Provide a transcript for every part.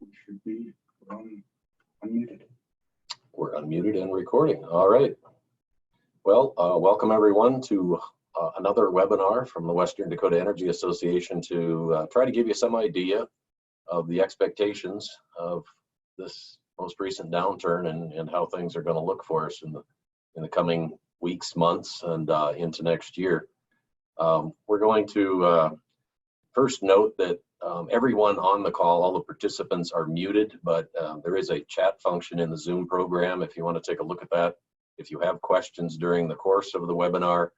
We should be unmuted. We're unmuted and recording. All right. Well, welcome everyone to another webinar from the Western Dakota Energy Association to try to give you some idea of the expectations of this most recent downturn and how things are going to look for us in the coming weeks, months, and into next year. We're going to first note that everyone on the call, all the participants are muted, but there is a chat function in the Zoom program if you want to take a look at that. If you have questions during the course of the webinar,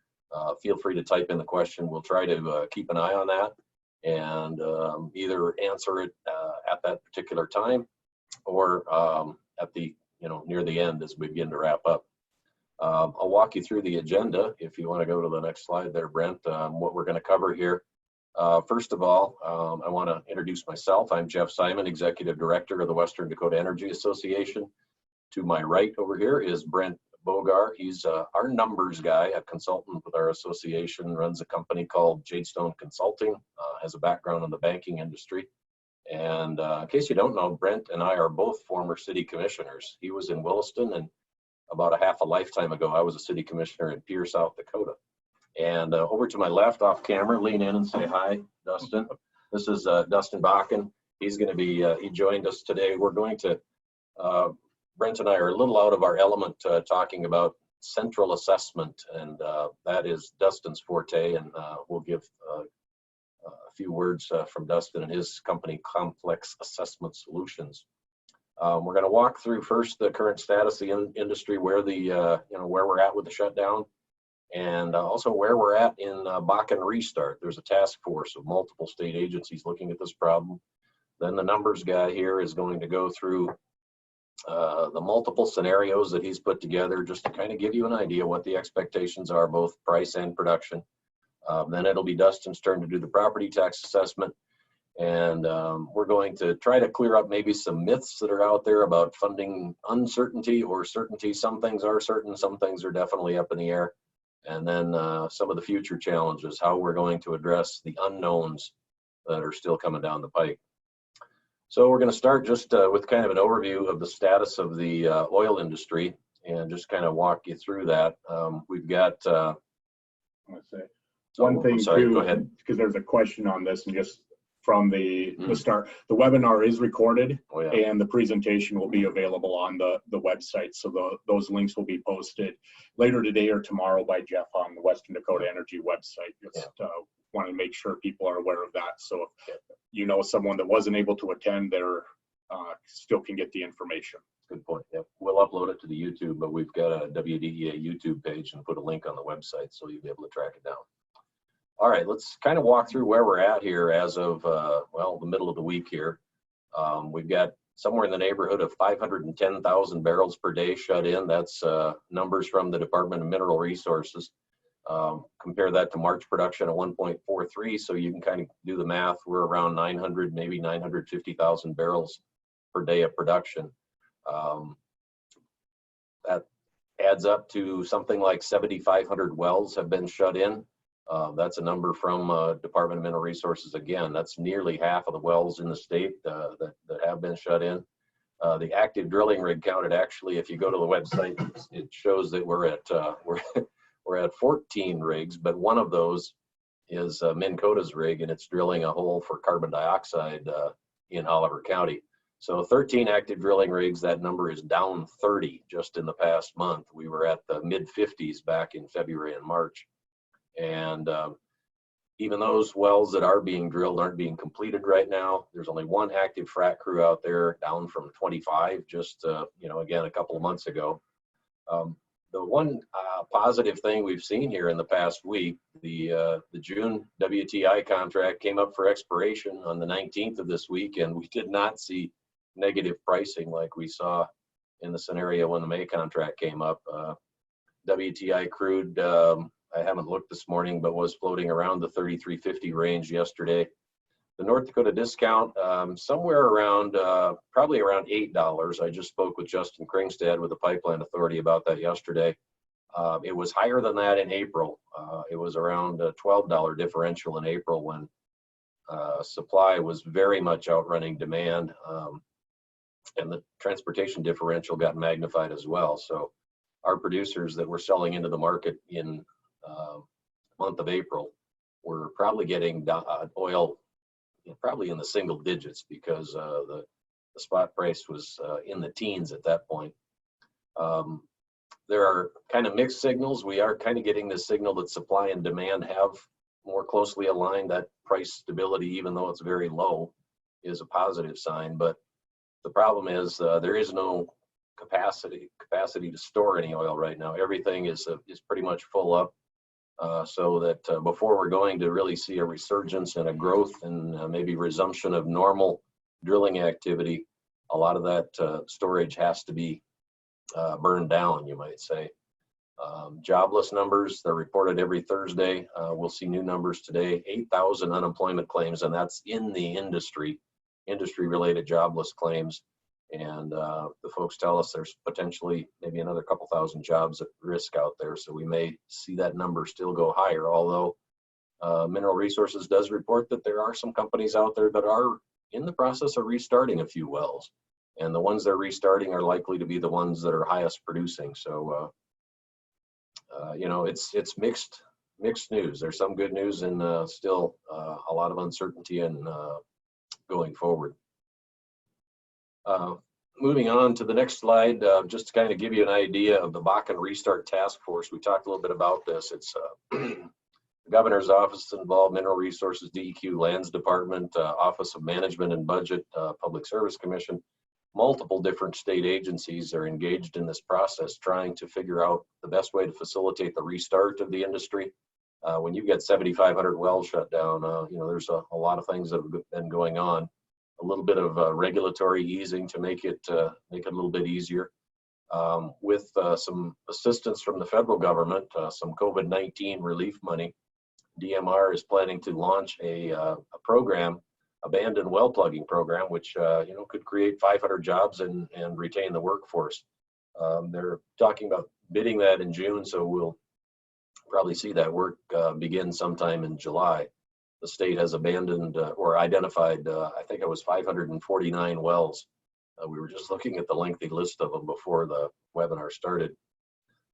feel free to type in the question. We'll try to keep an eye on that and either answer it at that particular time or at the, near the end as we begin to wrap up. I'll walk you through the agenda if you want to go to the next slide there, Brent, what we're going to cover here. First of all, I want to introduce myself. I'm Geoff Simon, Executive Director of the Western Dakota Energy Association. To my right over here is Brent Bogar. He's our numbers guy, a consultant with our association, runs a company called Jadestone Consulting, has a background in the banking industry. And in case you don't know, Brent and I are both former city commissioners. He was in Williston, and about a half a lifetime ago, I was a city commissioner in Pierre, South Dakota. And over to my left off camera, lean in and say hi, Dustin. This is Dustin Bakken. He's going to be, he joined us today. We're going to, Brent and I are a little out of our element talking about central assessment, and that is Dustin's forte, and we'll give a few words from Dustin and his company, Kompleks Assessment Solutions. We're going to walk through first the current status of the industry, where the, where we're at with the shutdown, and also where we're at in Bakken restart. There's a task force of multiple state agencies looking at this problem. Then the numbers guy here is going to go through the multiple scenarios that he's put together just to kind of give you an idea what the expectations are, both price and production. Then it'll be Dustin's turn to do the property tax assessment. And we're going to try to clear up maybe some myths that are out there about funding uncertainty or certainty. Some things are certain, some things are definitely up in the air. And then some of the future challenges, how we're going to address the unknowns that are still coming down the pike. So we're going to start just with kind of an overview of the status of the oil industry and just kind of walk you through that. We've got I want to say one thing too, go ahead, because there's a question on this, and just from the start, the webinar is recorded. Oh, yeah. And the presentation will be available on the website. So those links will be posted later today or tomorrow by Geoff on the Western Dakota Energy website. Just want to make sure people are aware of that. So if you know someone that wasn't able to attend, they're still can get the information. Good point. Yep. We'll upload it to the YouTube, but we've got a WDEA YouTube page and put a link on the website so you'll be able to track it down. All right, let's kind of walk through where we're at here as of, well, the middle of the week here. We've got somewhere in the neighborhood of 510,000 barrels per day shut in. That's numbers from the Department of Mineral Resources. Compare that to March production at 1.43, so you can kind of do the math. We're around 900, maybe 950,000 barrels per day of production. That adds up to something like 7,500 wells have been shut in. That's a number from Department of Mineral Resources. Again, that's nearly half of the wells in the state that have been shut in. The active drilling rig count, actually, if you go to the website, it shows that we're at 14 rigs, but one of those is Minn Kota's rig, and it's drilling a hole for carbon dioxide in Oliver County. So 13 active drilling rigs. That number is down 30 just in the past month. We were at the mid-50s back in February and March. And even those wells that are being drilled aren't being completed right now. There's only one active frac crew out there, down from 25 just, again, a couple of months ago. The one positive thing we've seen here in the past week, the June WTI contract came up for expiration on the 19th of this week, and we did not see negative pricing like we saw in the scenario when the May contract came up. WTI crude, I haven't looked this morning, but was floating around the 33.50 range yesterday. The North Dakota discount, somewhere around, probably around $8. I just spoke with Justin Kringstad with the Pipeline Authority about that yesterday. It was higher than that in April. It was around a $12 differential in April when supply was very much outrunning demand. and the transportation differential got magnified as well. So our producers that were selling into the market in month of April were probably getting oil probably in the single digits, because the spot price was in the teens at that point. There are kind of mixed signals. We are kind of getting this signal that supply and demand have more closely aligned. That price stability, even though it's very low, is a positive sign. But the problem is there is no capacity to store any oil right now. Everything is pretty much full up. So that before we're going to really see a resurgence and a growth and maybe resumption of normal drilling activity, a lot of that storage has to be burned down, you might say. Jobless numbers, they're reported every Thursday. We'll see new numbers today, 8,000 unemployment claims, and that's in the industry-related jobless claims. And the folks tell us there's potentially maybe another couple thousand jobs at risk out there. So we may see that number still go higher, although Mineral Resources does report that there are some companies out there that are in the process of restarting a few wells. And the ones they're restarting are likely to be the ones that are highest producing. So, you know, it's mixed news. There's some good news and still a lot of uncertainty and going forward. Moving on to the next slide, just to kind of give you an idea of the Bakken Restart Task Force. We talked a little bit about this. It's the Governor's Office involved, Mineral Resources, DEQ, Lands Department, Office of Management and Budget, Public Service Commission. Multiple different state agencies are engaged in this process, trying to figure out the best way to facilitate the restart of the industry. When you've got 7,500 wells shut down, you know, there's a lot of things that have been going on. A little bit of regulatory easing to make it a little bit easier. With some assistance from the federal government, some COVID-19 relief money, DMR is planning to launch a program, abandoned well plugging program, which you know, could create 500 jobs and retain the workforce. They're talking about bidding that in June, so we'll probably see that work begin sometime in July. The state has abandoned or identified, I think it was 549 wells. We were just looking at the lengthy list of them before the webinar started.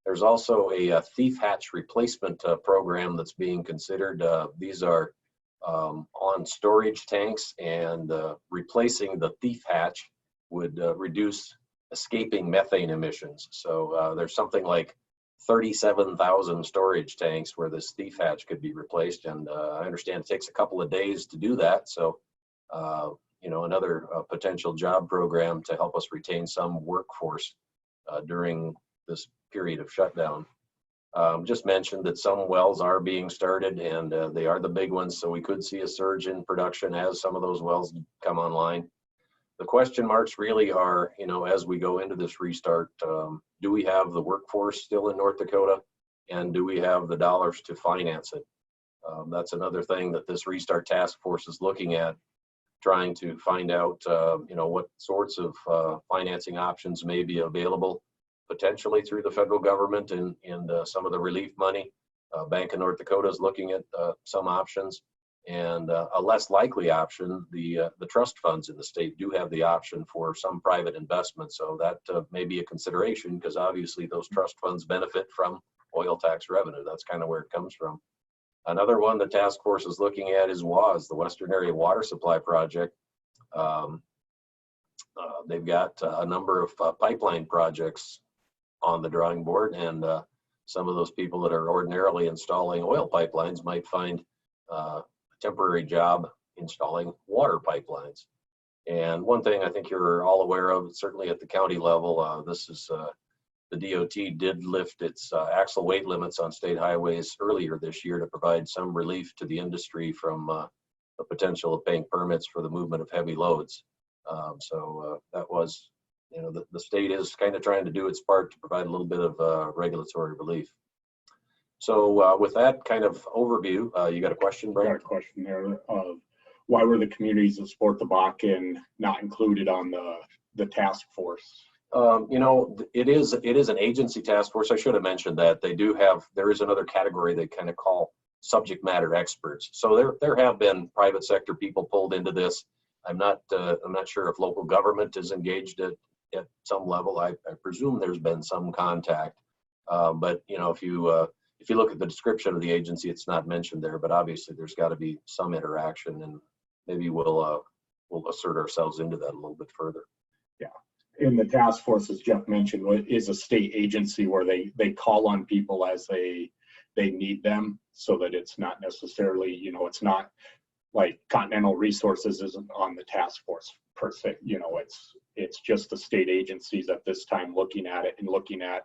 There's also a thief hatch replacement program that's being considered. These are on storage tanks, and replacing the thief hatch would reduce escaping methane emissions. So there's something like 37,000 storage tanks where this thief hatch could be replaced, and I understand it takes a couple of days to do that. So, you know, another potential job program to help us retain some workforce during this period of shutdown. Just mentioned that some wells are being started, and they are the big ones, so we could see a surge in production as some of those wells come online. The question marks really are, you know, as we go into this restart, do we have the workforce still in North Dakota, and do we have the dollars to finance it? That's another thing that this Restart Task Force is looking at, trying to find out, you know, what sorts of financing options may be available, potentially through the federal government and some of the relief money. Bank of North Dakota is looking at some options. And a less likely option, the trust funds in the state do have the option for some private investment. So that may be a consideration, because obviously those trust funds benefit from oil tax revenue. That's kind of where it comes from. Another one the task force is looking at is WAS, the Western Area Water Supply Project. They've got a number of pipeline projects on the drawing board, and some of those people that are ordinarily installing oil pipelines might find temporary job installing water pipelines. And one thing I think you're all aware of, certainly at the county level, this is the DOT did lift its axle weight limits on state highways earlier this year to provide some relief to the industry from the potential of paying permits for the movement of heavy loads. So that was, you know, the state is kind of trying to do its part to provide a little bit of regulatory relief. So with that kind of overview, you got a question, Brent? I got a question there of why were the communities that support the Bakken not included on the task force? You know, it is an agency task force. I should have mentioned that. They do have, there is another category they kind of call subject matter experts. So there have been private sector people pulled into this. I'm not sure if local government is engaged at some level. I presume there's been some contact, but you know, if you look at the description of the agency, it's not mentioned there. But obviously, there's got to be some interaction, and maybe we'll assert ourselves into that a little bit further. Yeah, in the task force, as Geoff mentioned, is a state agency where they call on people as they need them, so that it's not necessarily, you know, it's not like Continental Resources isn't on the task force per se. You know, it's just the state agencies at this time looking at it and looking at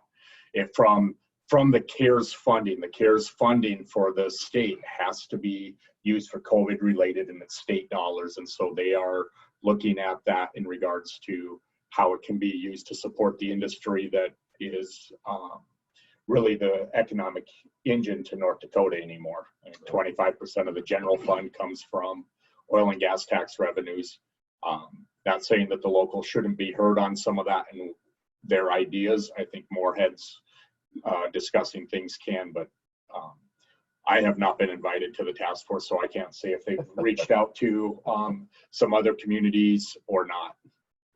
it from the CARES funding. The CARES funding for the state has to be used for COVID related, and it's state dollars, and so they are looking at that in regards to how it can be used to support the industry that is really the economic engine to North Dakota anymore. 25% of the general fund comes from oil and gas tax revenues. Not saying that the locals shouldn't be heard on some of that and their ideas. I think more heads discussing things can, but I have not been invited to the task force, so I can't say if they've reached out to some other communities or not.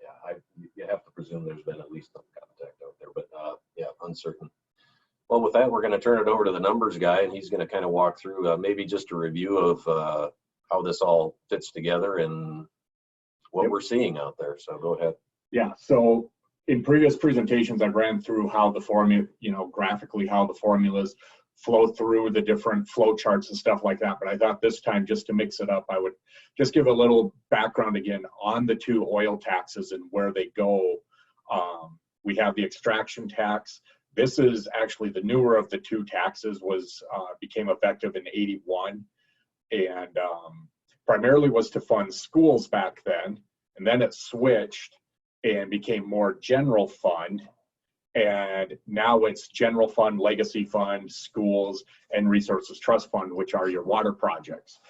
Yeah, you have to presume there's been at least some contact out there, but yeah, uncertain. Well, with that, we're going to turn it over to the numbers guy, and he's going to kind of walk through maybe just a review of how this all fits together and what we're seeing out there. So go ahead. Yeah, so in previous presentations, I ran through how the formula, you know, graphically how the formulas flow through the different flow charts and stuff like that. But I thought this time, just to mix it up, I would just give a little background again on the two oil taxes and where they go. We have the extraction tax. This is actually the newer of the two taxes, became effective in '81, and primarily was to fund schools back then. And then it switched and became more general fund. And now it's general fund, legacy fund, schools, and resources trust fund, which are your water projects.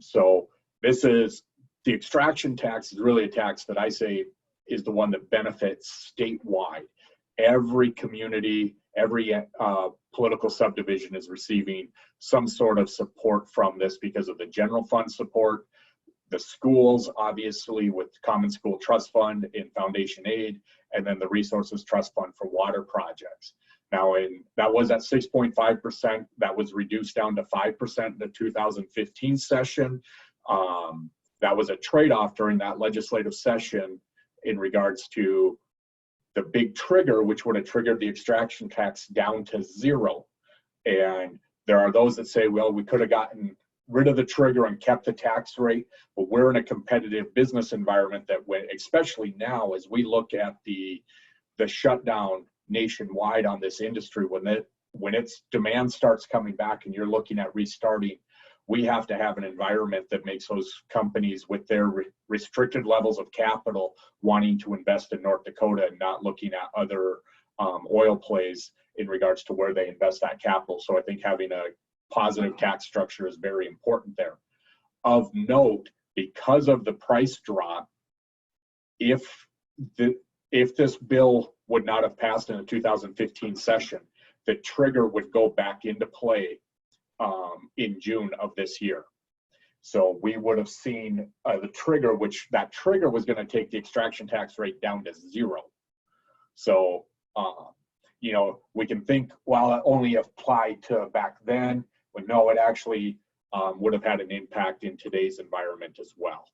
So this is, the extraction tax is really a tax that I say is the one that benefits statewide. Every community, every political subdivision is receiving some sort of support from this because of the general fund support. The schools, obviously, with Common School Trust Fund and Foundation Aid, and then the Resources Trust Fund for water projects. Now, that was at 6.5%. That was reduced down to 5% in the 2015 session. That was a trade-off during that legislative session in regards to the big trigger, which would have triggered the extraction tax down to 0. And there are those that say, well, we could have gotten rid of the trigger and kept the tax rate, but we're in a competitive business environment that especially now, as we look at the shutdown nationwide on this industry, when its demand starts coming back and you're looking at restarting, we have to have an environment that makes those companies with their restricted levels of capital wanting to invest in North Dakota and not looking at other oil plays in regards to where they invest that capital. So I think having a positive tax structure is very important there. Of note, because of the price drop, if this bill would not have passed in the 2015 session, the trigger would go back into play in June of this year. So we would have seen the trigger, which that trigger was going to take the extraction tax rate down to 0. So, you know, we can think, well, it only applied to back then, but no, it actually would have had an impact in today's environment as well.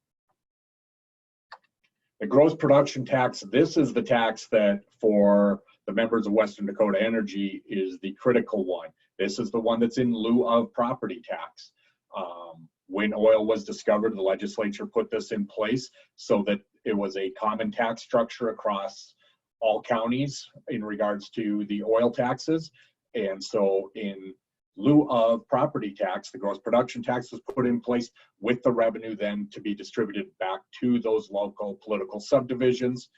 The gross production tax, this is the tax that for the members of Western Dakota Energy is the critical one. This is the one that's in lieu of property tax. When oil was discovered, the legislature put this in place so that it was a common tax structure across all counties in regards to the oil taxes. And so in lieu of property tax, the gross production tax was put in place with the revenue then to be distributed back to those local political subdivisions.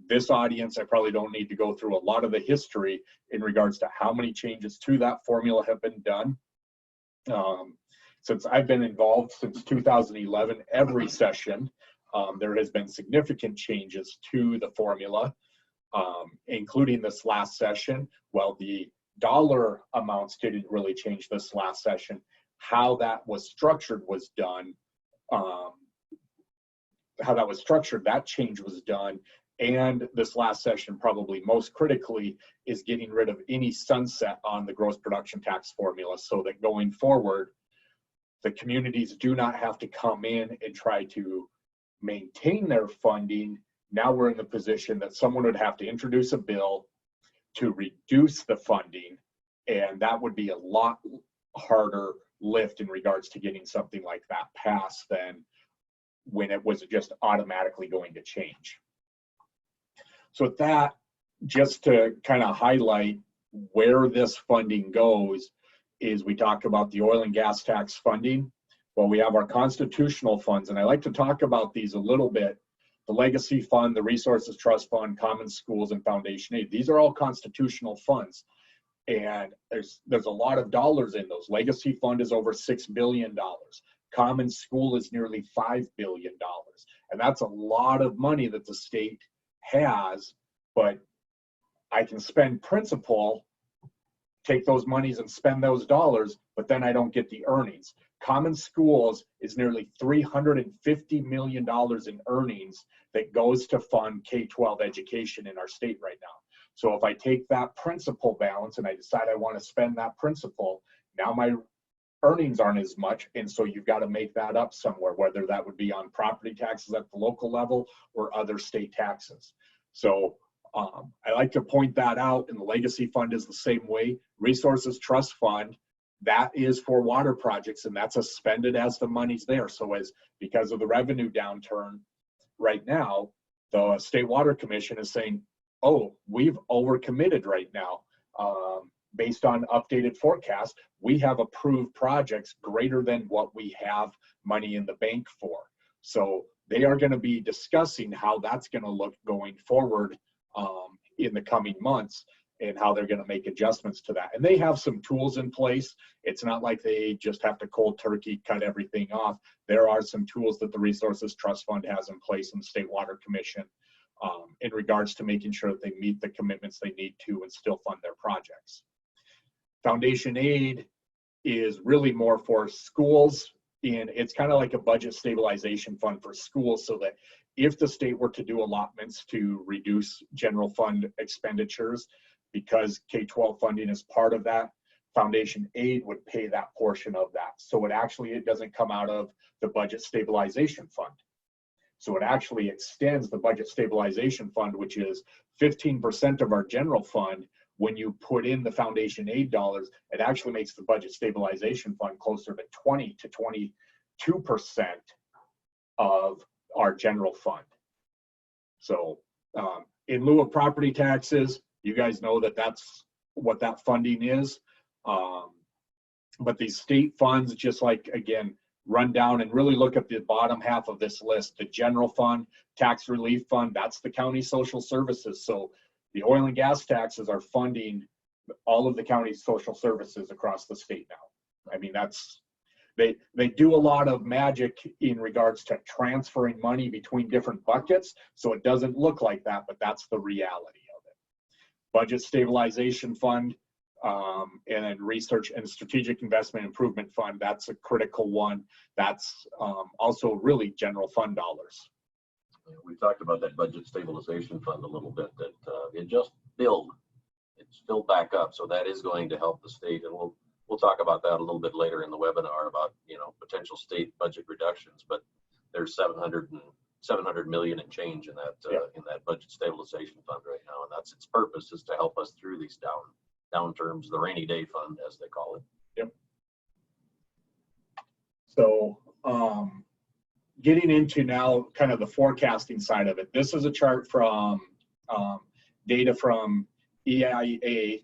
This audience, I probably don't need to go through a lot of the history in regards to how many changes to that formula have been done. Since I've been involved since 2011, every session, there has been significant changes to the formula, including this last session. Well, the dollar amounts didn't really change this last session. How that was structured was done how that was structured, that change was done. And this last session, probably most critically, is getting rid of any sunset on the gross production tax formula, so that going forward, the communities do not have to come in and try to maintain their funding. Now we're in the position that someone would have to introduce a bill to reduce the funding, and that would be a lot harder lift in regards to getting something like that passed than when it was just automatically going to change. So with that, just to kind of highlight where this funding goes, is we talk about the oil and gas tax funding. Well, we have our constitutional funds, and I like to talk about these a little bit. The Legacy Fund, the Resources Trust Fund, Common Schools, and Foundation Aid. These are all constitutional funds, and there's a lot of dollars in those. Legacy Fund is over $6 billion. Common School is nearly $5 billion. And that's a lot of money that the state has, but I can spend principal, take those monies and spend those dollars, but then I don't get the earnings. Common Schools is nearly $350 million in earnings that goes to fund K-12 education in our state right now. So if I take that principal balance and I decide I want to spend that principal, now my earnings aren't as much, and so you've got to make that up somewhere, whether that would be on property taxes at the local level or other state taxes. So I like to point that out, and the Legacy Fund is the same way. Resources Trust Fund, that is for water projects, and that's suspended as the money's there. So because of the revenue downturn right now, the State Water Commission is saying, oh, we've overcommitted right now. Based on updated forecast, we have approved projects greater than what we have money in the bank for. So they are going to be discussing how that's going to look going forward in the coming months, and how they're going to make adjustments to that. And they have some tools in place. It's not like they just have to cold turkey cut everything off. There are some tools that the Resources Trust Fund has in place in the State Water Commission in regards to making sure that they meet the commitments they need to and still fund their projects. Foundation Aid is really more for schools, and it's kind of like a budget stabilization fund for schools, so that if the state were to do allotments to reduce general fund expenditures, because K-12 funding is part of that, Foundation Aid would pay that portion of that. So it doesn't come out of the budget stabilization fund. So it actually extends the budget stabilization fund, which is 15% of our general fund. When you put in the Foundation Aid dollars, it actually makes the budget stabilization fund closer to 20 to 22% of our general fund. So in lieu of property taxes, you guys know that that's what that funding is. But these state funds, just like, again, run down and really look at the bottom half of this list. The general fund, tax relief fund, that's the county social services. So the oil and gas taxes are funding all of the county's social services across the state now. I mean, they do a lot of magic in regards to transferring money between different buckets, so it doesn't look like that, but that's the reality of it. Budget stabilization fund, and then research and strategic investment improvement fund, that's a critical one. That's also really general fund dollars. We talked about that budget stabilization fund a little bit, that it just it's filled back up. So that is going to help the state, and we'll talk about that a little bit later in the webinar about, potential state budget reductions. But there's 700 million and change in that in that budget stabilization fund right now, and that's its purpose, is to help us through these downturns, the rainy day fund, as they call it. Yep. So getting into now kind of the forecasting side of it. This is a chart from data from EIA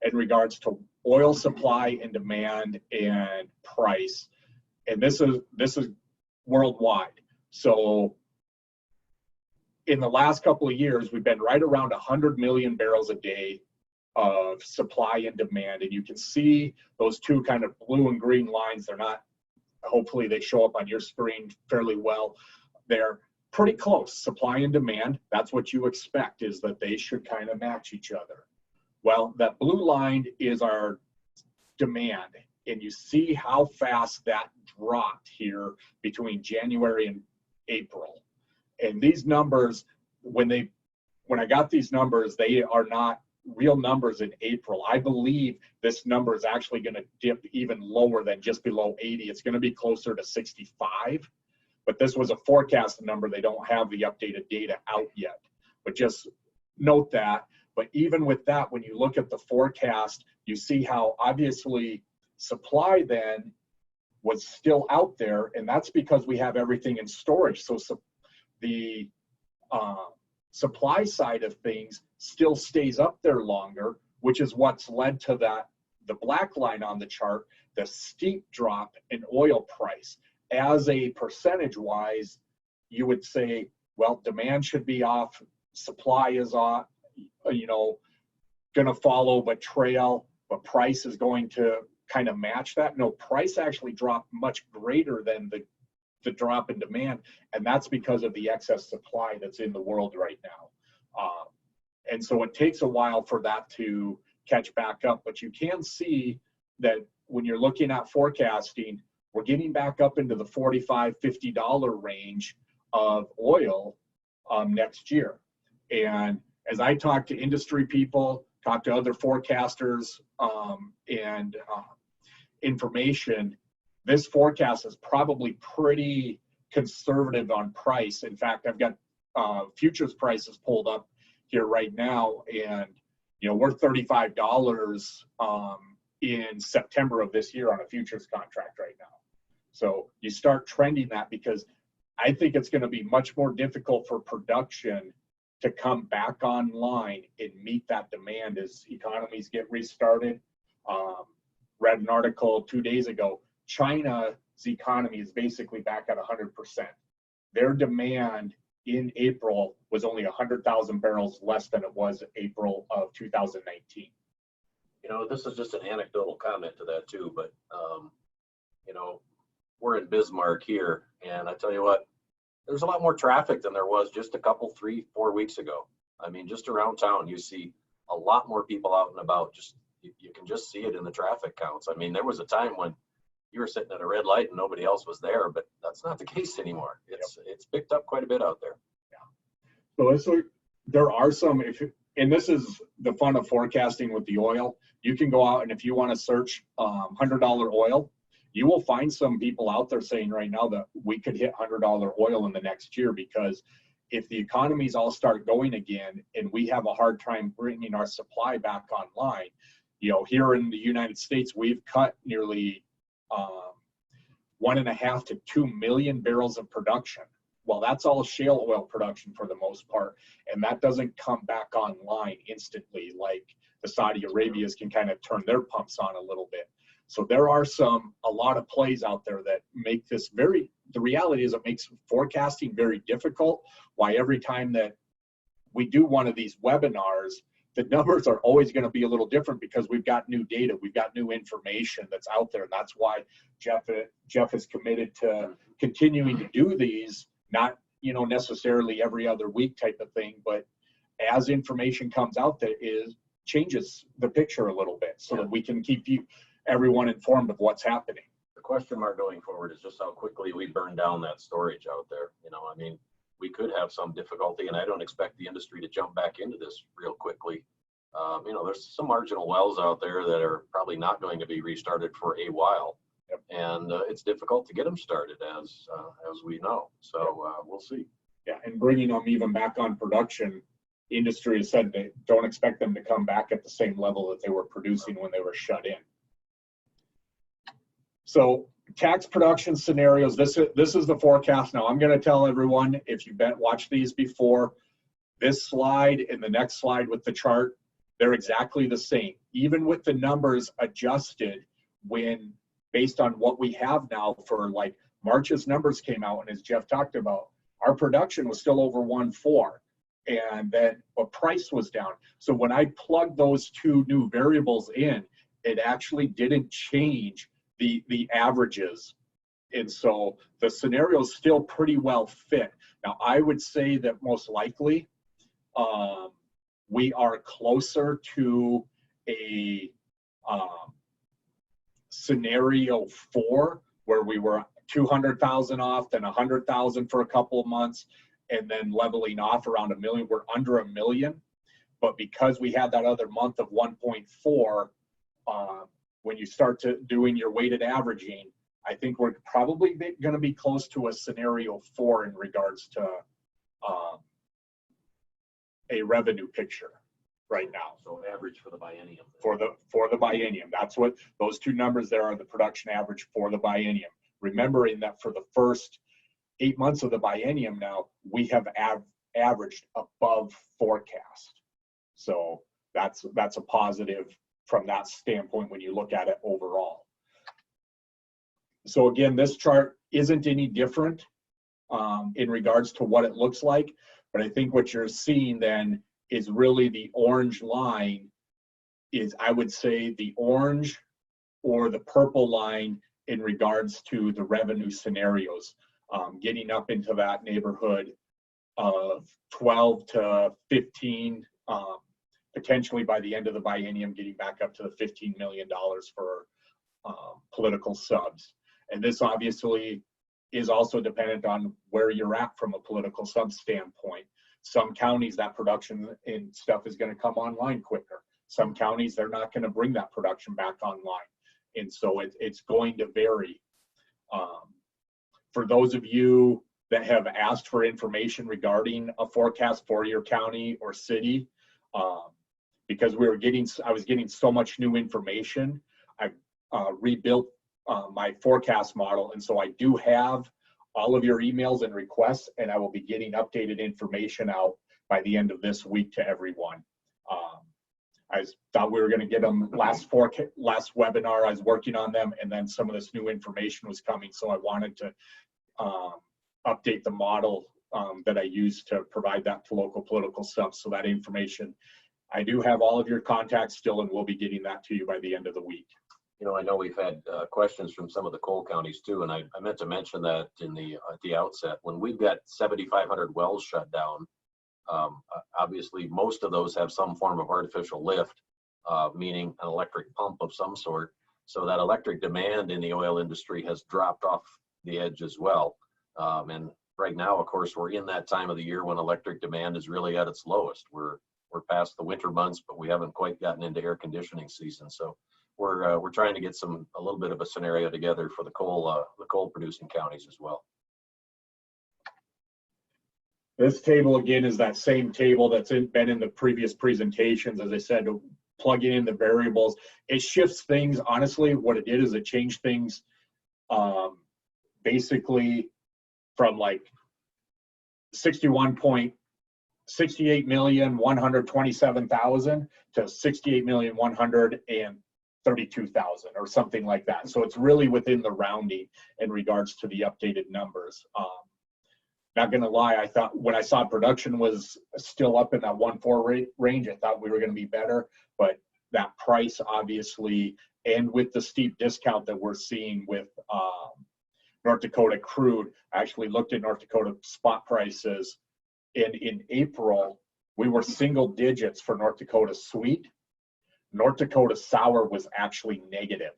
in regards to oil supply and demand and price. And this is worldwide. So in the last couple of years, we've been right around 100 million barrels a day of supply and demand. And you can see those two kind of blue and green lines. They're not, hopefully they show up on your screen fairly well. They're pretty close, supply and demand. That's what you expect, is that they should kind of match each other. Well, that blue line is our demand, and you see how fast that dropped here between January April. And these numbers, when I got these numbers, they are not real numbers in April. I believe this number is actually going to dip even lower than just below 80. It's going to be closer to 65. But this was a forecast number. They don't have the updated data out yet. But just note that. But even with that, when you look at the forecast, you see how obviously supply then was still out there, and that's because we have everything in storage. So the supply side of things still stays up there longer, which is what's led to the black line on the chart, the steep drop in oil price. As a percentage wise, you would say, well, demand should be off, supply is off, going to follow but trail, but price is going to kind of match that. No, price actually dropped much greater than the drop in demand, and that's because of the excess supply that's in the world right now. And so it takes a while for that to catch back up, but you can see that when you're looking at forecasting, we're getting back up into the $45, $50 range of oil next year. And as I talk to industry people, talk to other forecasters and information, this forecast is probably pretty conservative on price. In fact, I've got futures prices pulled up here right now, and we're $35 in September of this year on a futures contract right now. So you start trending that, because I think it's going to be much more difficult for production to come back online and meet that demand as economies get restarted. Read an article 2 days ago, China's economy is basically back at 100%. Their demand in April was only 100,000 barrels less than it was April of 2019. This is just an anecdotal comment to that too, but we're in Bismarck here, and I tell you what, there's a lot more traffic than there was just a couple, 3-4 weeks ago. I mean, just around town, you see a lot more people out and about. You can just see it in the traffic counts. I mean, there was a time when you were sitting at a red light and nobody else was there, but that's not the case anymore. It's picked up quite a bit out there. Yeah. So there are some, and this is the fun of forecasting with the oil. You can go out, and if you want to search $100 oil, you will find some people out there saying right now that we could hit $100 oil in the next year, because if the economies all start going again and we have a hard time bringing our supply back online, here in the United States, we've cut nearly 1.5 to 2 million barrels of production. Well, that's all shale oil production for the most part, and that doesn't come back online instantly like the Saudi Arabias can kind of turn their pumps on a little bit. So there are a lot of plays out there that make this the reality is it makes forecasting very difficult. Why every time that we do one of these webinars, the numbers are always going to be a little different, because we've got new data, we've got new information that's out there. And that's why Geoff is committed to continuing to do these, not necessarily every other week type of thing, but as information comes out that changes the picture a little bit, so that we can keep everyone informed of what's happening. The question mark going forward is just how quickly we burn down that storage out there. I mean, we could have some difficulty, and I don't expect the industry to jump back into this real quickly. There's some marginal wells out there that are probably not going to be restarted for a while. Yep. And it's difficult to get them started, as we know. So we'll see. Yeah, and bringing them even back on production, industry has said they don't expect them to come back at the same level that they were producing when they were shut in. So tax production scenarios, this is the forecast. Now I'm going to tell everyone, if you've watched these before, this slide and the next slide with the chart, they're exactly the same. Even with the numbers adjusted based on what we have now, for like March's numbers came out, and as Geoff talked about, our production was still over 1.4, and then price was down. So when I plugged those two new variables in, it actually didn't change the averages. And so the scenario is still pretty well fit. Now, I would say that most likely we are closer to a scenario 4, where we were 200,000 off, then 100,000 for a couple of months, and then leveling off around $1 million. We're under $1 million, but because we had that other month of 1.4, when you start to doing your weighted averaging, I think we're probably going to be close to a scenario 4 in regards to a revenue picture right now. So average for the biennium. For the biennium, that's what those two numbers there are, the production average for the biennium. Remembering that for the first 8 months of the biennium now, we have averaged above forecast. So that's a positive from that standpoint when you look at it overall. So again, this chart isn't any different in regards to what it looks like, but I think what you're seeing then is really the orange line is, I would say, the orange or the purple line in regards to the revenue scenarios, getting up into that neighborhood of 12 to 15, potentially by the end of the biennium, getting back up to the $15 million for political subs. And this obviously is also dependent on where you're at from a political sub standpoint. Some counties, that production and stuff is going to come online quicker. Some counties, they're not going to bring that production back online. And so it's going to vary. For those of you that have asked for information regarding a forecast for your county or city, because I was getting so much new information, I rebuilt my forecast model. And so I do have all of your emails and requests, and I will be getting updated information out by the end of this week to everyone. I thought we were going to get them last webinar. I was working on them, and then some of this new information was coming. So I wanted to update the model that I use to provide that to local political subs. So that information, I do have all of your contacts still, and we'll be getting that to you by the end of the week. You know, I know we've had questions from some of the coal counties too, and I meant to mention that at the outset. When we've got 7,500 wells shut down, obviously most of those have some form of artificial lift, meaning an electric pump of some sort. So that electric demand in the oil industry has dropped off the edge as well. And right now, of course, we're in that time of the year when electric demand is really at its lowest. We're past the winter months, but we haven't quite gotten into air conditioning season. So we're trying to get a little bit of a scenario together for the coal producing counties as well. This table again is that same table that's been in the previous presentations. As I said, plugging in the variables, it shifts things. Honestly, what it did is it changed things basically from like 68,127,000 to 68,132,000 or something like that. So it's really within the rounding in regards to the updated numbers. Not gonna lie, I thought when I saw production was still up in that 1.4 range, I thought we were gonna be better, but that price obviously, and with the steep discount that we're seeing with North Dakota crude, I actually looked at North Dakota spot prices, and in April, we were single digits for North Dakota sweet. North Dakota sour was actually negative.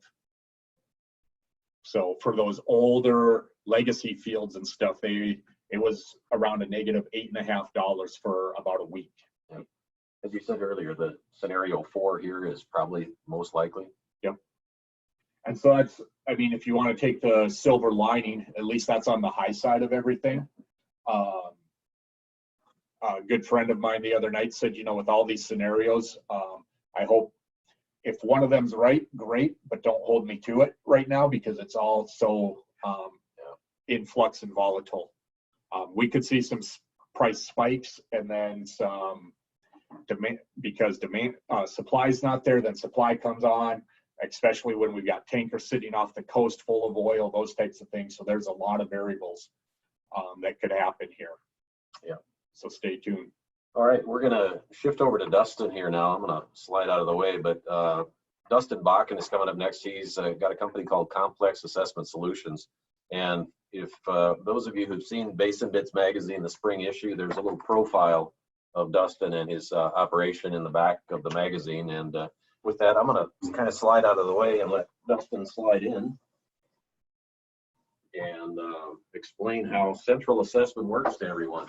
So for those older legacy fields and stuff, it was around a negative $8.50 for about a week. As you said earlier, the scenario 4 here is probably most likely. Yep. And so that's, I mean, if you want to take the silver lining, at least that's on the high side of everything. A good friend of mine the other night said, you know, with all these scenarios, I hope if one of them's right, great, but don't hold me to it right now because it's all so in flux and volatile. We could see some price spikes and then some demand, because supply's not there, then supply comes on, especially when we've got tankers sitting off the coast full of oil, those types of things. So there's a lot of variables that could happen here. Yeah. So stay tuned. All right, we're gonna shift over to Dustin here now. I'm gonna slide out of the way, but Dustin Bakken is coming up next. He's got a company called Kompleks Assessment Solutions. And if those of you who've seen Basin Bits magazine, the spring issue, there's a little profile of Dustin and his operation in the back of the magazine. And with that, I'm gonna kind of slide out of the way and let Dustin slide in. and explain how central assessment works to everyone.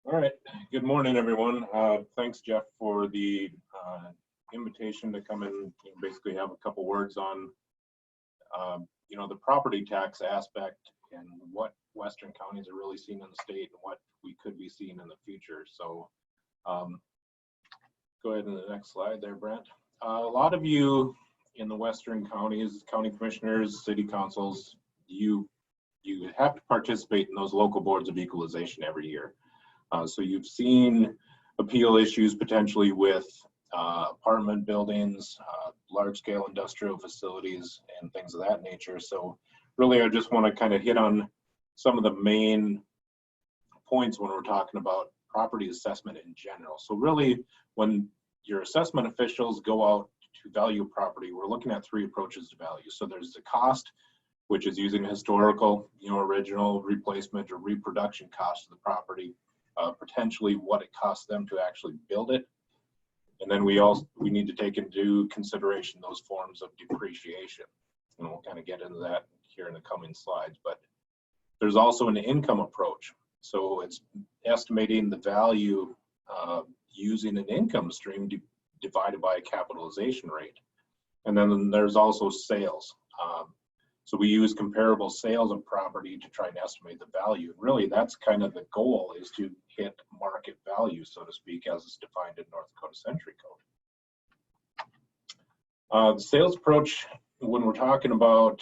All right. Good morning, everyone. Thanks, Geoff, for the invitation to come in and basically have a couple words on, the property tax aspect and what Western counties are really seeing in the state and what we could be seeing in the future. So go ahead to the next slide there, Brent. A lot of you in the Western counties, county commissioners, city councils, you have to participate in those local boards of equalization every year. So you've seen appeal issues potentially with apartment buildings, large-scale industrial facilities, and things of that nature. So really, I just want to kind of hit on some of the main points when we're talking about property assessment in general. So really, when your assessment officials go out to value property, we're looking at three approaches to value. So there's the cost, which is using historical, original replacement or reproduction cost of the property. Potentially what it costs them to actually build it. And then we need to take into consideration those forms of depreciation. And we'll kind of get into that here in the coming slides. But there's also an income approach. So it's estimating the value using an income stream divided by a capitalization rate. And then there's also sales. So we use comparable sales of property to try and estimate the value. And really, that's kind of the goal, is to hit market value, so to speak, as it's defined in North Dakota Century Code. The sales approach, when we're talking about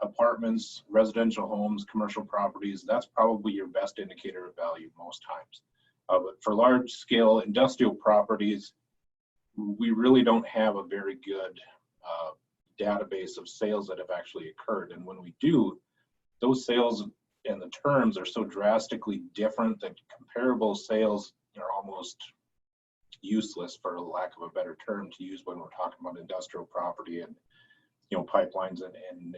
apartments, residential homes, commercial properties, that's probably your best indicator of value most times. But for large-scale industrial properties, we really don't have a very good database of sales that have actually occurred. And when we do, those sales and the terms are so drastically different that comparable sales are almost useless, for lack of a better term to use, when we're talking about industrial property and pipelines and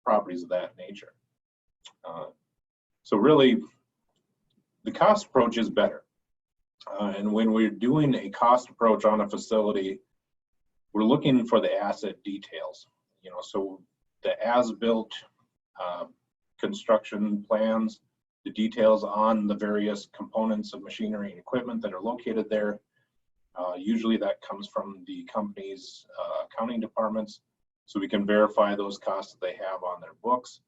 properties of that nature. So really, the cost approach is better. And when we're doing a cost approach on a facility, we're looking for the asset details, so the as-built construction plans, the details on the various components of machinery and equipment that are located there. Usually that comes from the company's accounting departments, so we can verify those costs that they have on their books.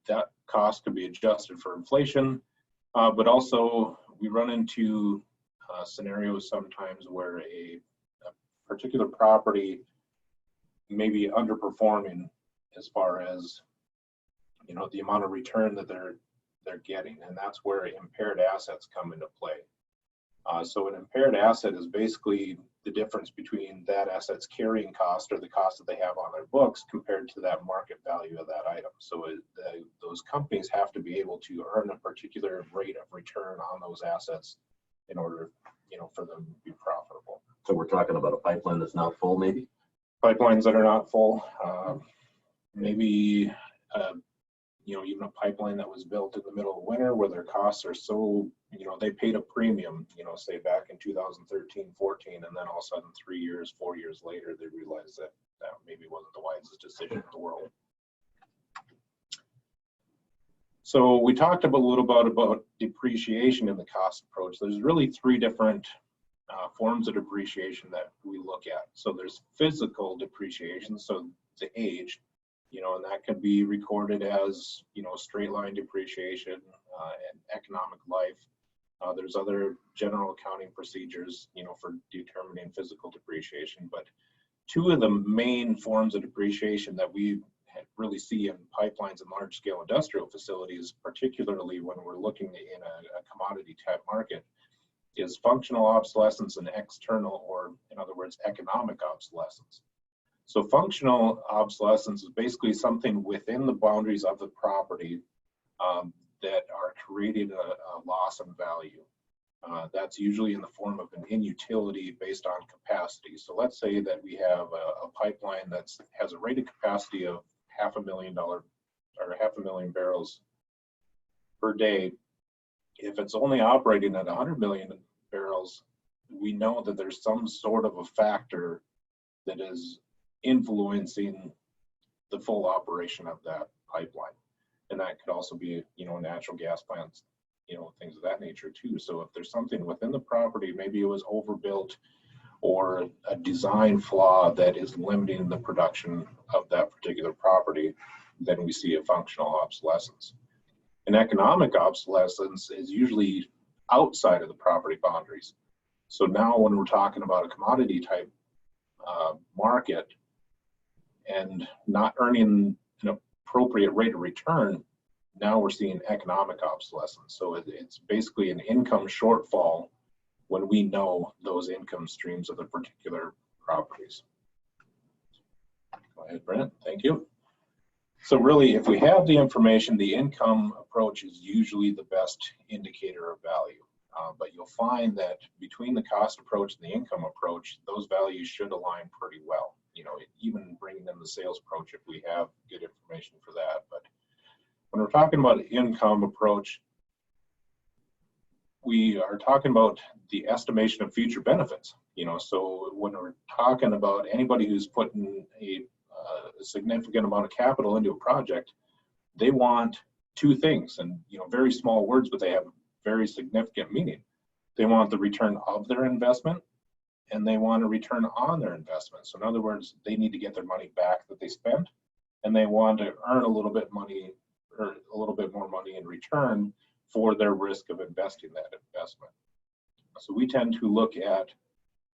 That cost could be adjusted for inflation, but also we run into scenarios sometimes where a particular property may be underperforming as far as the amount of return that they're getting, and that's where impaired assets come into play. So an impaired asset is basically the difference between that asset's carrying cost, or the cost that they have on their books, compared to that market value of that item. So those companies have to be able to earn a particular rate of return on those assets in order for them to be profitable. So we're talking about a pipeline that's not full, maybe? Pipelines that are not full, maybe even a pipeline that was built in the middle of winter where their costs are so, they paid a premium, say back in 2013, 14, and then all of a sudden 3 years, 4 years later, they realized that that maybe wasn't the wisest decision in the world. So we talked a little bit about depreciation in the cost approach. There's really three different forms of depreciation that we look at. So there's physical depreciation, so the age, and that can be recorded as, straight line depreciation and economic life. There's other general accounting procedures, for determining physical depreciation, but two of the main forms of depreciation that we really see in pipelines and large scale industrial facilities, particularly when we're looking in a commodity type market, is functional obsolescence and external, or in other words, economic obsolescence. So functional obsolescence is basically something within the boundaries of the property that are creating a loss of value. That's usually in the form of an inutility based on capacity. So let's say that we have a pipeline that has a rated capacity of $500,000 barrels per day. If it's only operating at 100 million barrels, we know that there's some sort of a factor that is influencing the full operation of that pipeline. And that could also be, natural gas plants, things of that nature too. So if there's something within the property, maybe it was overbuilt or a design flaw that is limiting the production of that particular property, then we see a functional obsolescence. An economic obsolescence is usually outside of the property boundaries. So now when we're talking about a commodity type market and not earning an appropriate rate of return, now we're seeing economic obsolescence. So it's basically an income shortfall when we know those income streams of the particular properties. Go ahead, Brent. Thank you. So really, if we have the information, the income approach is usually the best indicator of value. But you'll find that between the cost approach and the income approach, those values should align pretty well. Even bringing in the sales approach if we have good information for that. But when we're talking about income approach, we are talking about the estimation of future benefits. So when we're talking about anybody who's putting a significant amount of capital into a project, they want two things, and very small words, but they have very significant meaning. They want the return of their investment, and they want a return on their investment. So in other words, they need to get their money back that they spent, and they want to earn a little bit money or a little bit more money in return for their risk of investing that investment. So we tend to look at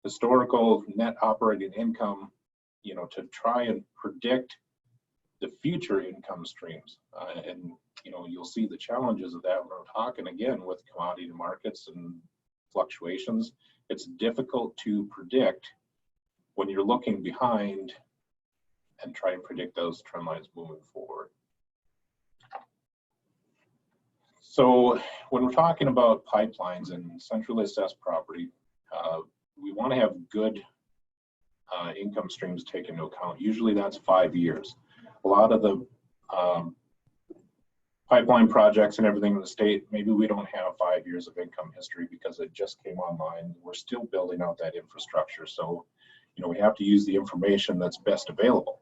historical net operating income, to try and predict the future income streams. And you'll see the challenges of that when we're talking again with commodity markets and fluctuations. It's difficult to predict when you're looking behind and try and predict those trend lines moving forward. So when we're talking about pipelines and centrally assessed property, we want to have good income streams taken into account. Usually that's 5 years. A lot of the pipeline projects and everything in the state, maybe we don't have 5 years of income history because it just came online. We're still building out that infrastructure. So, we have to use the information that's best available.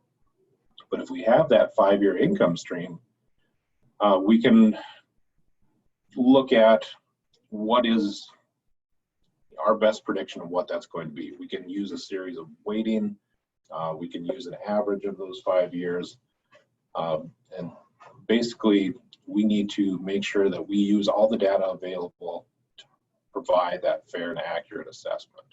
But if we have that 5-year income stream, we can look at what is our best prediction of what that's going to be. We can use a series of weighting. We can use an average of those 5 years. And basically, we need to make sure that we use all the data available to provide that fair and accurate assessment.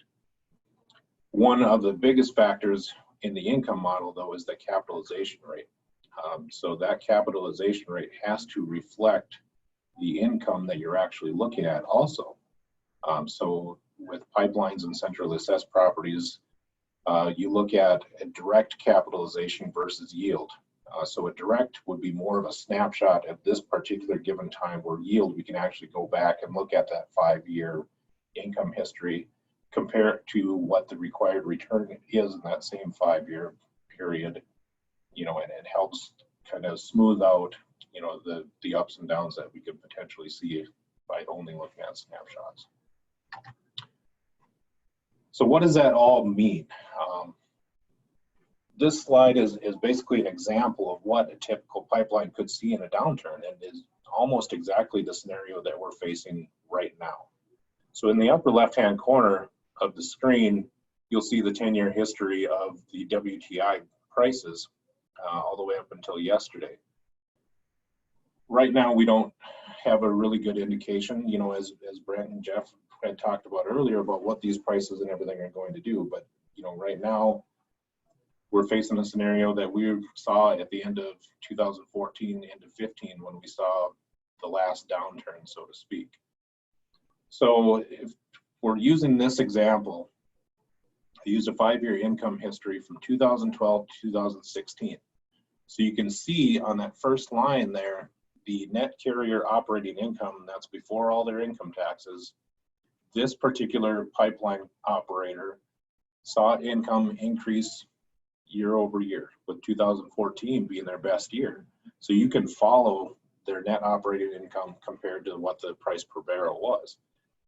One of the biggest factors in the income model, though, is the capitalization rate. So that capitalization rate has to reflect the income that you're actually looking at also. So with pipelines and centrally assessed properties, you look at a direct capitalization versus yield. So a direct would be more of a snapshot at this particular given time, where yield, we can actually go back and look at that 5-year income history, compare it to what the required return is in that same 5-year period, and it helps kind of smooth out, the ups and downs that we could potentially see by only looking at snapshots. So what does that all mean? This slide is basically an example of what a typical pipeline could see in a downturn, and is almost exactly the scenario that we're facing right now. So in the upper left-hand corner of the screen, you'll see the 10-year history of the WDEA prices all the way up until yesterday. Right now, we don't have a really good indication, as Brent and Geoff had talked about earlier, about what these prices and everything are going to do. But, right now, we're facing a scenario that we saw at the end of 2014 into 15 when we saw the last downturn, so to speak. So if we're using this example, I used a 5-year income history from 2012 to 2016. So you can see on that first line there, the net carrier operating income, that's before all their income taxes. This particular pipeline operator saw income increase year over year, with 2014 being their best year. So you can follow their net operating income compared to what the price per barrel was.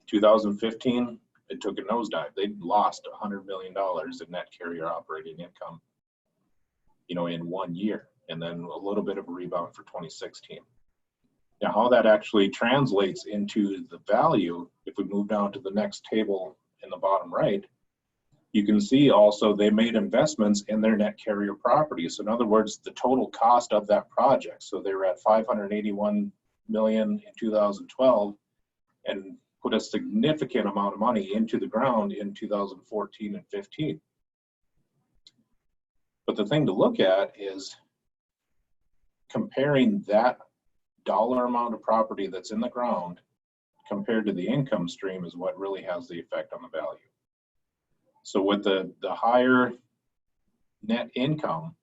2015, it took a nosedive. They lost $100 million in net carrier operating income, in 1 year. and then a little bit of a rebound for 2016. Now, how that actually translates into the value, if we move down to the next table in the bottom right, you can see also they made investments in their net carrier properties. In other words, the total cost of that project. So they were at $581 million in 2012 and put a significant amount of money into the ground in 2014 and 15. But the thing to look at is comparing that dollar amount of property that's in the ground compared to the income stream is what really has the effect on the value. So with the higher net income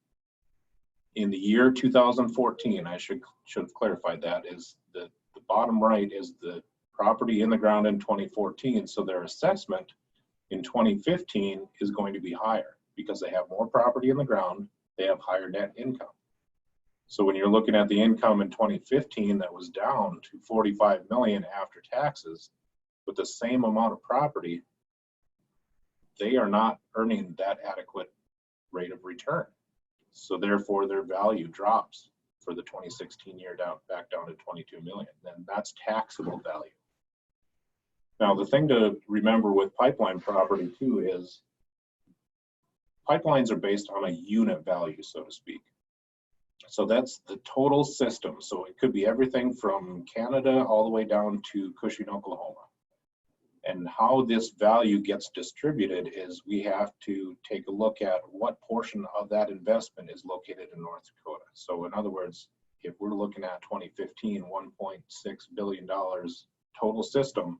in the year 2014, I should have clarified that, is the bottom right is the property in the ground in 2014. So their assessment in 2015 is going to be higher because they have more property in the ground, they have higher net income. So when you're looking at the income in 2015 that was down to 45 million after taxes with the same amount of property, they are not earning that adequate rate of return. So therefore their value drops for the 2016 year back down to 22 million. Then that's taxable value. Now the thing to remember with pipeline property too is pipelines are based on a unit value, so to speak. So that's the total system. So it could be everything from Canada all the way down to Cushing, Oklahoma. And how this value gets distributed is we have to take a look at what portion of that investment is located in North Dakota. So in other words, if we're looking at 2015, $1.6 billion total system,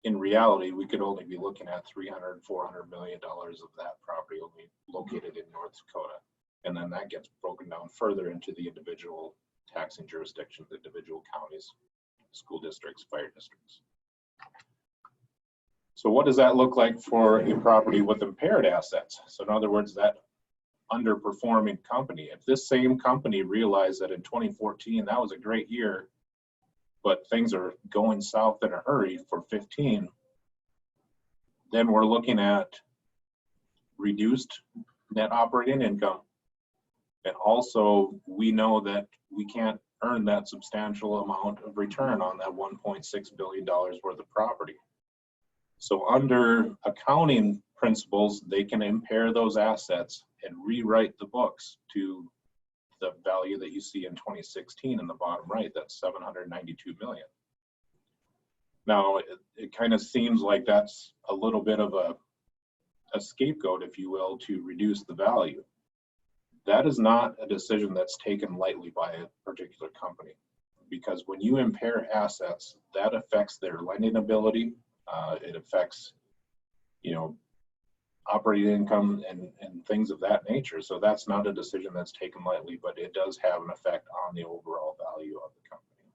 in reality, we could only be looking at $300, $400 million of that property only located in North Dakota. And then that gets broken down further into the individual taxing jurisdictions, the individual counties, school districts, fire districts. So what does that look like for a property with impaired assets? So in other words, that underperforming company, if this same company realized that in 2014, that was a great year, but things are going south in a hurry for 15, then we're looking at reduced net operating income. And also, we know that we can't earn that substantial amount of return on that $1.6 billion worth of property. So under accounting principles, they can impair those assets and rewrite the books to the value that you see in 2016 in the bottom right, that's $792 million. Now, it kind of seems like that's a little bit of a scapegoat, if you will, to reduce the value. That is not a decision that's taken lightly by a particular company, because when you impair assets, that affects their lending ability. It affects, operating income and things of that nature. So that's not a decision that's taken lightly, but it does have an effect on the overall value of the company.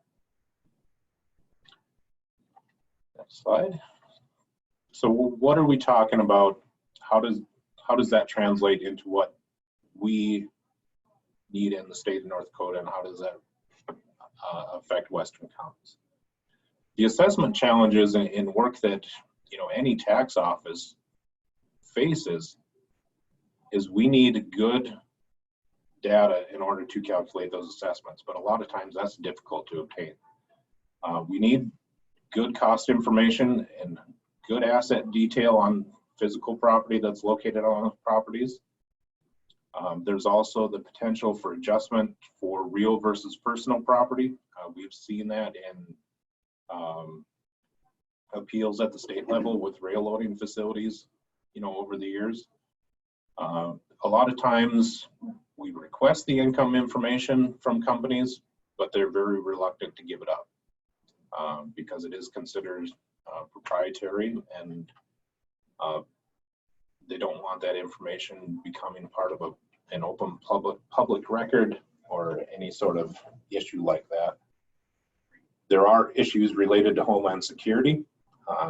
Next slide. So what are we talking about? How does that translate into what we need in the state of North Dakota, and how does that affect Western counties? The assessment challenges in work that any tax office faces is we need good data in order to calculate those assessments, but a lot of times that's difficult to obtain. We need good cost information and good asset detail on physical property that's located on those properties. There's also the potential for adjustment for real versus personal property. We've seen that in appeals at the state level with rail loading facilities, over the years. A lot of times we request the income information from companies, but they're very reluctant to give it up because it is considered proprietary, and they don't want that information becoming part of an open public record or any sort of issue like that. There are issues related to Homeland Security.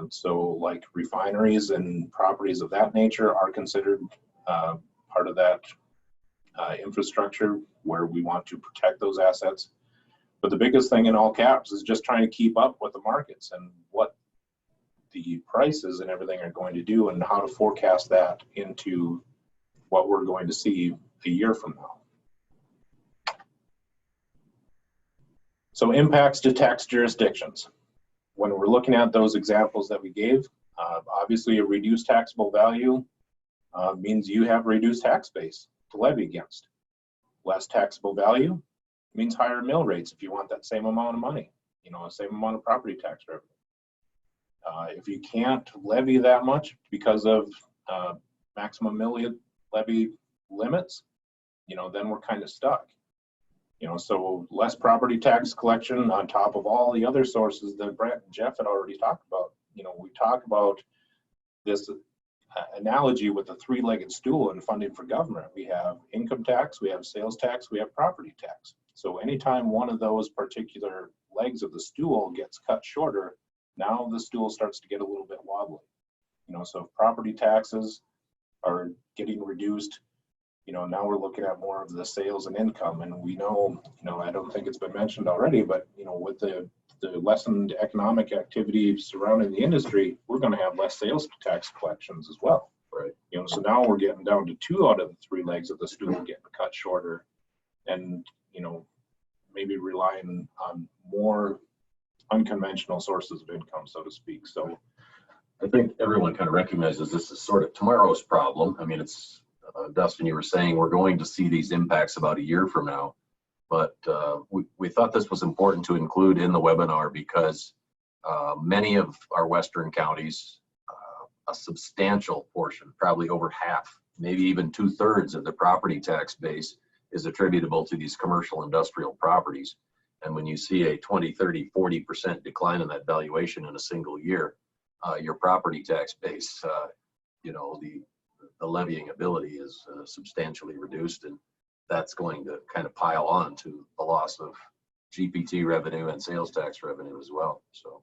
So like refineries and properties of that nature are considered part of that infrastructure where we want to protect those assets. But the biggest thing in all caps is just trying to keep up with the markets and what the prices and everything are going to do, and how to forecast that into what we're going to see a year from now. So impacts to tax jurisdictions. When we're looking at those examples that we gave, obviously a reduced taxable value means you have reduced tax base to levy against. Less taxable value means higher mill rates if you want that same amount of money, you know, same amount of property tax revenue. If you can't levy that much because of maximum mill levy limits, you know, then we're kind of stuck. You know, so less property tax collection on top of all the other sources that Brent and Geoff had already talked about. You know, we talk about this analogy with the three-legged stool in funding for government. We have income tax, we have sales tax, we have property tax. So anytime one of those particular legs of the stool gets cut shorter, now the stool starts to get a little bit wobbly. You know, so if property taxes are getting reduced, you know, now we're looking at more of the sales and income. And we know, you know, I don't think it's been mentioned already, but, you know, with the lessened economic activity surrounding the industry, we're going to have less sales tax collections as well. Right. You know, so now we're getting down to 2 out of the 3 legs of the stool getting cut shorter, and, you know, maybe relying on more unconventional sources of income, so to speak. So I think everyone kind of recognizes this is sort of tomorrow's problem. I mean, it's, Dustin, you were saying we're going to see these impacts about a year from now, but we thought this was important to include in the webinar because many of our Western counties, a substantial portion, probably over half, maybe even 2/3 of the property tax base is attributable to these commercial industrial properties. And when you see a 20, 30, 40% decline in that valuation in a single year, your property tax base, you know, the levying ability is substantially reduced, and that's going to kind of pile on to the loss of GPT revenue and sales tax revenue as well. So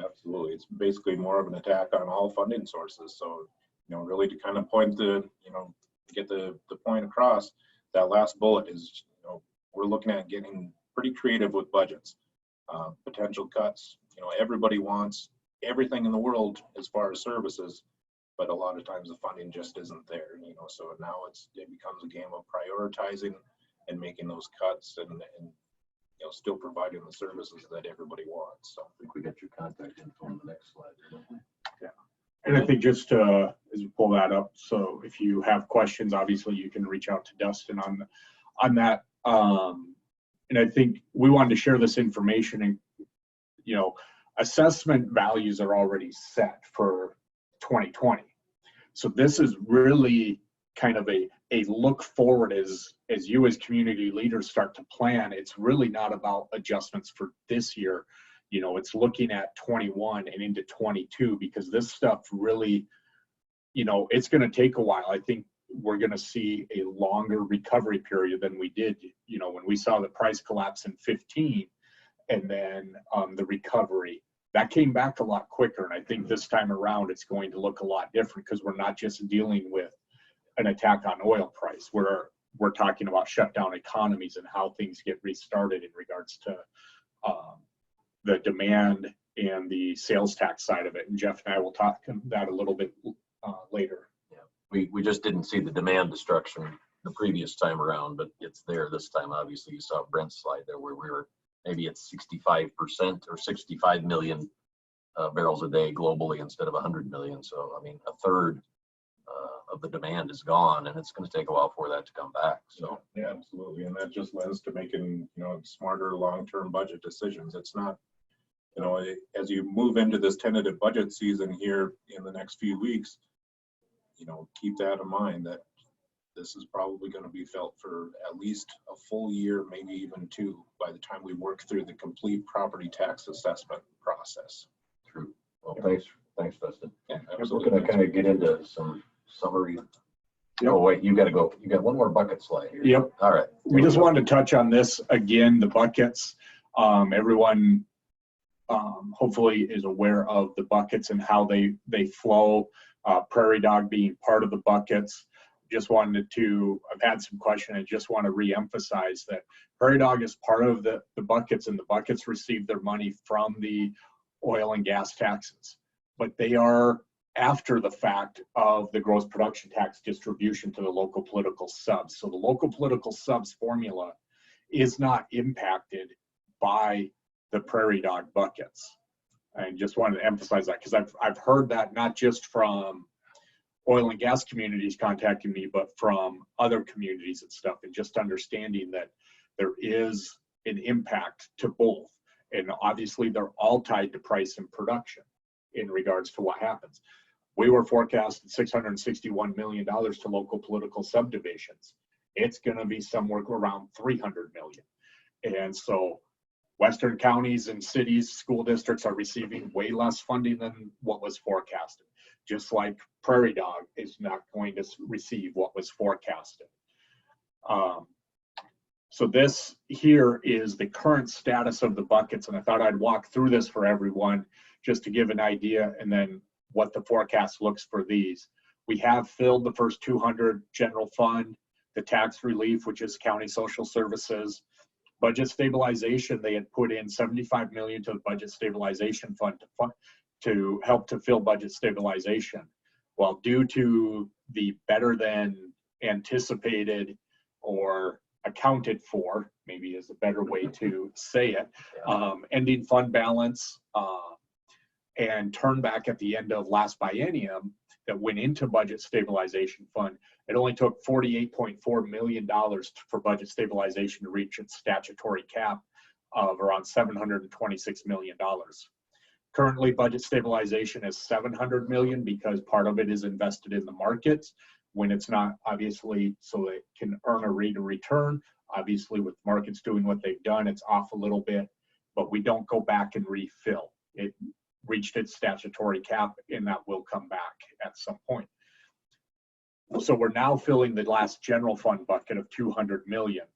absolutely, it's basically more of an attack on all funding sources. So, you know, really to kind of point the, you know, get the point across, that last bullet is, you know, we're looking at getting pretty creative with budgets, potential cuts. You know, everybody wants everything in the world as far as services, but a lot of times the funding just isn't there, you know, so now it becomes a game of prioritizing and making those cuts and you know, still providing the services that everybody wants. So I think we got your contact info on the next slide. Yeah. And I think just as you pull that up, so if you have questions, obviously you can reach out to Dustin on that. And I think we wanted to share this information, and, you know, assessment values are already set for 2020. So this is really kind of a look forward as you as community leaders start to plan. It's really not about adjustments for this year. You know, it's looking at 21 and into 22, because this stuff really, you know, it's going to take a while. I think we're going to see a longer recovery period than we did, you know, when we saw the price collapse in 15, and then the recovery that came back a lot quicker. And I think this time around it's going to look a lot different, because we're not just dealing with an attack on oil price. We're talking about shutdown economies and how things get restarted in regards to the demand and the sales tax side of it. And Geoff and I will talk that a little bit later. Yeah, we just didn't see the demand destruction the previous time around, but it's there this time. Obviously, you saw Brent's slide there where we were maybe at 65% or 65 million barrels a day globally instead of 100 million. So, I mean, a third of the demand is gone, and it's going to take a while for that to come back. So, yeah, absolutely. And that just lends to making, you know, smarter long-term budget decisions. It's not, you know, as you move into this tentative budget season here in the next few weeks, you know, keep that in mind, that this is probably going to be felt for at least a full year, maybe even 2, by the time we work through the complete property tax assessment process. True. Well, thanks, Dustin. Yeah, We're absolutely. going to kind of get into some summary. Oh, wait, you got to go. You got one more bucket slide here. Yep. All right. We just wanted to touch on this again, the buckets. Everyone hopefully is aware of the buckets and how they flow. Prairie Dog being part of the buckets. Just wanted to, I've had some questions. I just want to reemphasize that Prairie Dog is part of the buckets, and the buckets receive their money from the oil and gas taxes, but they are after the fact of the gross production tax distribution to the local political subs. So the local political subs formula is not impacted buy the prairie dog buckets. I just wanted to emphasize that because I've heard that not just from oil and gas communities contacting me, but from other communities and stuff, and just understanding that there is an impact to both. And obviously they're all tied to price and production in regards to what happens. We were forecasted $661 million to local political subdivisions. It's going to be somewhere around 300 million. And so Western counties and cities, school districts are receiving way less funding than what was forecasted. Just like Prairie Dog is not going to receive what was forecasted. So this here is the current status of the buckets, and I thought I'd walk through this for everyone just to give an idea, and then what the forecast looks for these. We have filled the first 200 general fund, the tax relief, which is county social services. Budget stabilization, they had put in 75 million to the budget stabilization fund to help to fill budget stabilization. Well, due to the better than anticipated or accounted for, maybe is a better way to say it, ending fund balance and turn back at the end of last biennium that went into budget stabilization fund, it only took $48.4 million for budget stabilization to reach its statutory cap of around $726 million. Currently, budget stabilization is $700 million because part of it is invested in the markets when it's not, obviously, so it can earn a rate of return. Obviously, with markets doing what they've done, it's off a little bit, but we don't go back and refill. It reached its statutory cap, and that will come back at some point. So we're now filling the last general fund bucket of 200 million.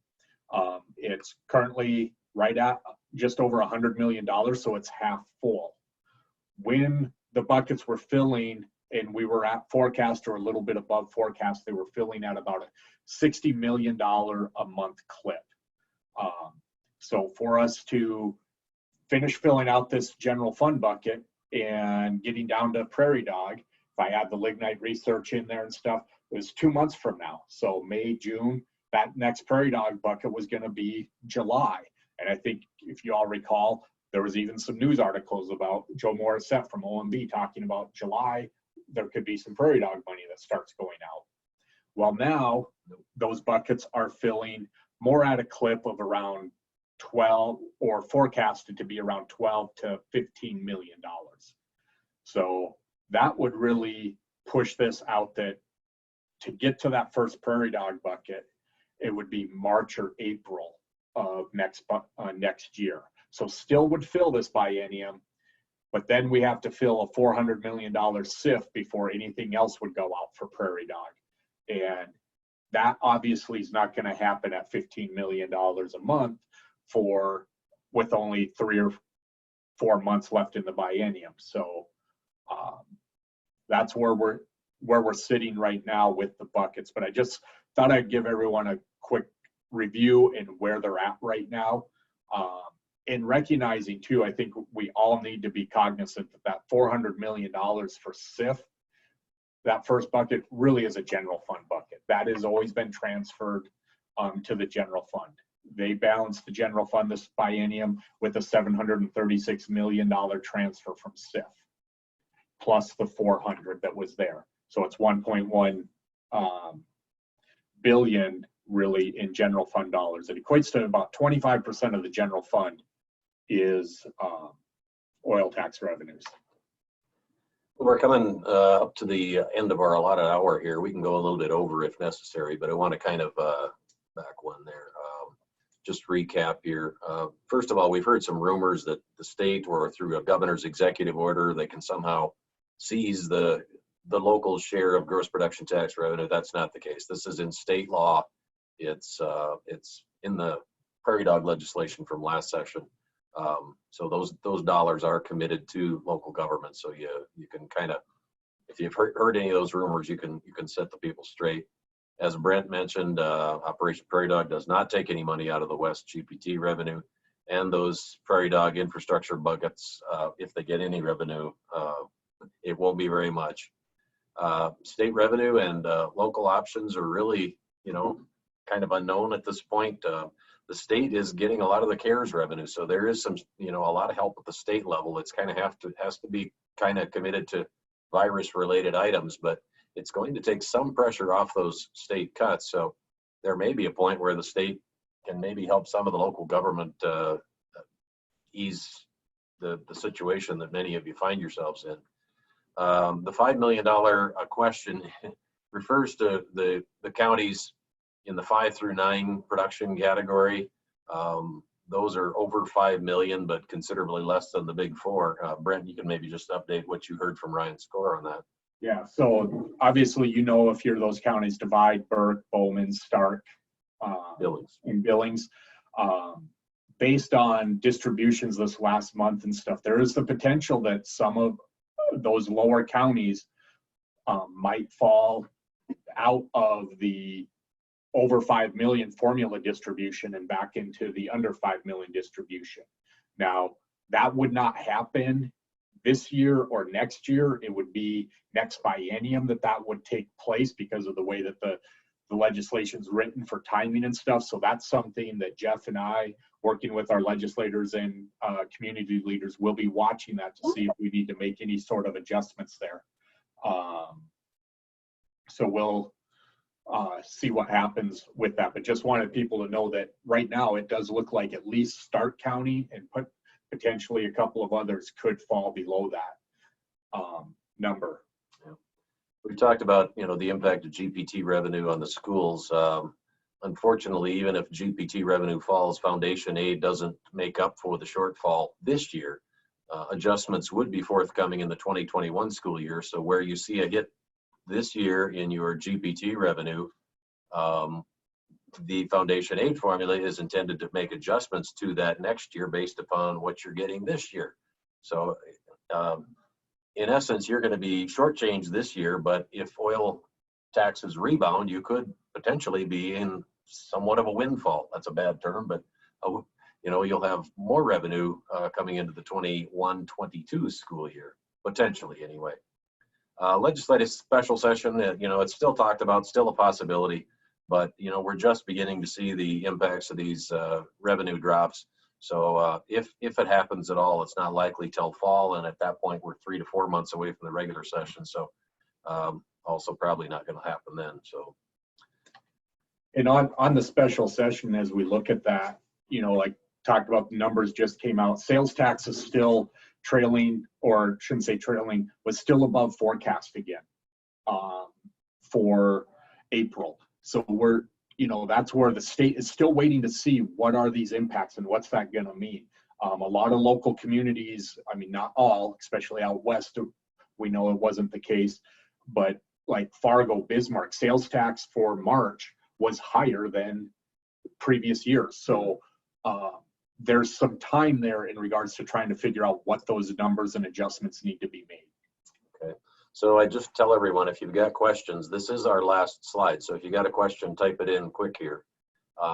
It's currently right at just over $100 million, so it's half full. When the buckets were filling and we were at forecast or a little bit above forecast, they were filling at about a $60 million a month clip. So for us to finish filling out this general fund bucket and getting down to Prairie Dog, if I add the lignite research in there and stuff, it was 2 months from now. So May, June, that next Prairie Dog bucket was going to be July. And I think if you all recall, there was even some news articles about Joe Morissette from OMB talking about July, there could be some Prairie Dog money that starts going out. Well, now those buckets are filling more at a clip of around 12, or forecasted to be around 12 to $15 million. So that would really push this out, that to get to that first Prairie Dog bucket, it would be March or April of next year. So still would fill this biennium, but then we have to fill a $400 million SIF before anything else would go out for Prairie Dog. And that obviously is not going to happen at $15 million a month with only 3 or 4 months left in the biennium. So that's where we're sitting right now with the buckets. But I just thought I'd give everyone a quick review and where they're at right now. And recognizing too, I think we all need to be cognizant that $400 million for SIF, that first bucket really is a general fund bucket. That has always been transferred to the general fund. They balanced the general fund this biennium with a $736 million transfer from SIF, plus the 400 that was there. So it's 1.1 billion really in general fund dollars. It equates to about 25% of the general fund is oil tax revenues. We're coming up to the end of our allotted hour here. We can go a little bit over if necessary, but I want to kind of back one there. Just recap here. First of all, we've heard some rumors that the state, or through a governor's executive order, they can somehow seize the local share of gross production tax revenue. That's not the case. This is in state law. It's in the Prairie Dog legislation from last session. So those dollars are committed to local government. So you can kind of, if you've heard any of those rumors, you can set the people straight. As Brent mentioned, Operation Prairie Dog does not take any money out of the West GPT revenue, and those Prairie Dog infrastructure buckets, if they get any revenue, it won't be very much. State revenue and local options are really, kind of unknown at this point. the state is getting a lot of the CARES revenue. So there is some, a lot of help at the state level. It's kind of has to be kind of committed to virus related items, but it's going to take some pressure off those state cuts. So there may be a point where the state can maybe help some of the local government ease the situation that many of you find yourselves in. The $5 million question refers to the counties in the 5 through 9 production category. Those are over 5 million, but considerably less than the big 4. Brent, you can maybe just update what you heard from Ryan Score on that. Yeah, so obviously, if you're those counties, Divide, Burke, Bowman, Stark, Billings. and Billings. Based on distributions this last month and stuff, there is the potential that some of those lower counties might fall out of the over 5 million formula distribution and back into the under 5 million distribution. Now, that would not happen this year or next year. It would be next biennium that would take place because of the way that the legislation's written for timing and stuff. So that's something that Geoff and I, working with our legislators and community leaders, will be watching that to see if we need to make any sort of adjustments there. So we'll see what happens with that, but just wanted people to know that right now it does look like at least Stark County and potentially a couple of others could fall below that number. Yeah. We talked about the impact of GPT revenue on the schools. Unfortunately, even if GPT revenue falls, foundation aid doesn't make up for the shortfall this year. Adjustments would be forthcoming in the 2021 school year. So where you see a hit this year in your GPT revenue, the foundation aid formula is intended to make adjustments to that next year based upon what you're getting this year. So in essence, you're going to be shortchanged this year, but if oil taxes rebound, you could potentially be in somewhat of a windfall. That's a bad term, but you'll have more revenue coming into the 21-22 school year, potentially anyway. Legislative special session, it's still talked about, still a possibility, but we're just beginning to see the impacts of these revenue drops. So if it happens at all, it's not likely till fall, and at that point we're 3 to 4 months away from the regular session. So also probably not going to happen then. So, and on the special session, as we look at that, like talked about, the numbers just came out. Sales tax is still trailing, or shouldn't say trailing, was still above forecast again for April. So we're, that's where the state is still waiting to see what are these impacts and what's that going to mean. A lot of local communities, I mean, not all, especially out west, we know it wasn't the case, but like Fargo, Bismarck, sales tax for March was higher than previous years. So there's some time there in regards to trying to figure out what those numbers and adjustments need to be made. Okay. So I just tell everyone, if you've got questions, this is our last slide. So if you got a question, type it in quick here.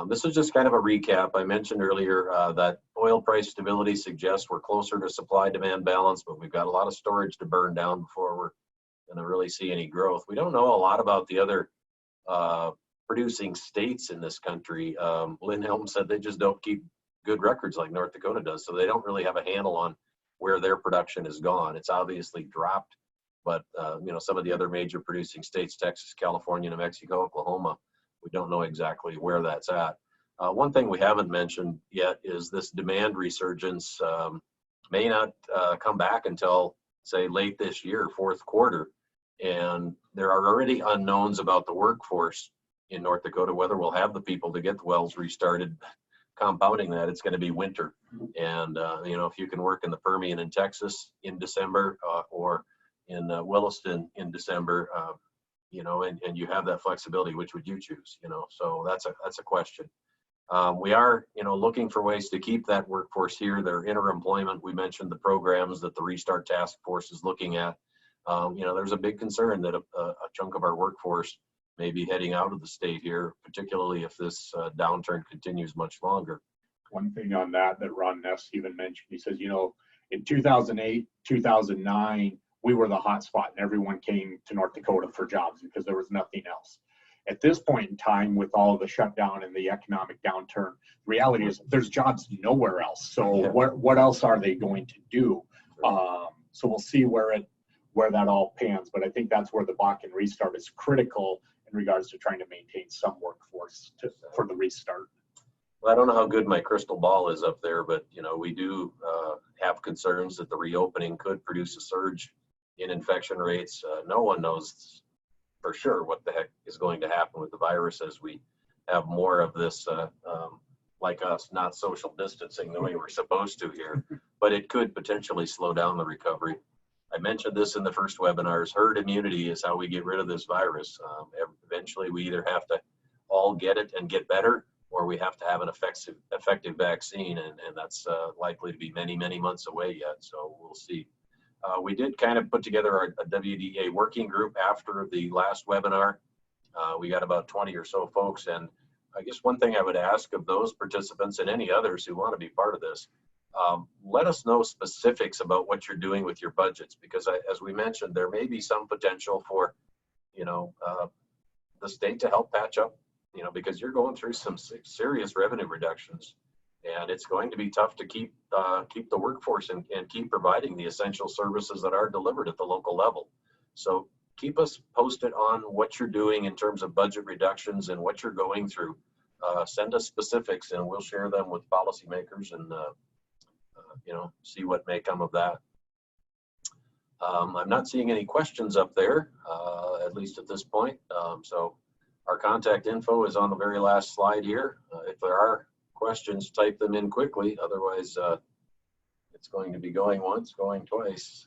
This is just kind of a recap. I mentioned earlier that oil price stability suggests we're closer to supply-demand balance, but we've got a lot of storage to burn down before we're going to really see any growth. We don't know a lot about the other producing states in this country. Lynn Helm said they just don't keep good records like North Dakota does, so they don't really have a handle on where their production has gone. It's obviously dropped, but some of the other major producing states, Texas, California, New Mexico, Oklahoma, we don't know exactly where that's at. One thing we haven't mentioned yet is this demand resurgence may not come back until, say, late this year, fourth quarter. And there are already unknowns about the workforce in North Dakota, whether we'll have the people to get the wells restarted. Compounding that, it's going to be winter. And, if you can work in the Permian in Texas in December or in Williston in December, and you have that flexibility, which would you choose? So that's a question. We are, looking for ways to keep that workforce here. Their interemployment, we mentioned the programs that the Restart Task Force is looking at. There's a big concern that a chunk of our workforce may be heading out of the state here, particularly if this downturn continues much longer. One thing on that Ron Ness even mentioned, he says, in 2008, 2009, we were the hot spot and everyone came to North Dakota for jobs because there was nothing else. at this point in time, with all of the shutdown and the economic downturn, reality is there's jobs nowhere else. So Yeah. what else are they going to do? So we'll see where that all pans. But I think that's where the Bakken restart is critical in regards to trying to maintain some workforce for the restart. Well, I don't know how good my crystal ball is up there, but you know, we do have concerns that the reopening could produce a surge in infection rates. No one knows for sure what the heck is going to happen with the virus as we have more of this, like us, not social distancing the way we're supposed to here, but it could potentially slow down the recovery. I mentioned this in the first webinars. Herd immunity is how we get rid of this virus. Eventually, we either have to all get it and get better, or we have to have an effective vaccine, and that's likely to be many, many months away yet. So we'll see. We did kind of put together a WDEA working group after the last webinar. We got about 20 or so folks, and I guess one thing I would ask of those participants and any others who want to be part of this, let us know specifics about what you're doing with your budgets, because as we mentioned, there may be some potential for, you know, the state to help patch up, you know, because you're going through some serious revenue reductions, and it's going to be tough to keep the workforce and keep providing the essential services that are delivered at the local level. So keep us posted on what you're doing in terms of budget reductions and what you're going through. Send us specifics and we'll share them with policymakers and you know, see what may come of that. I'm not seeing any questions up there, at least at this point. So our contact info is on the very last slide here. If there are questions, type them in quickly. Otherwise, it's going to be going once, going twice.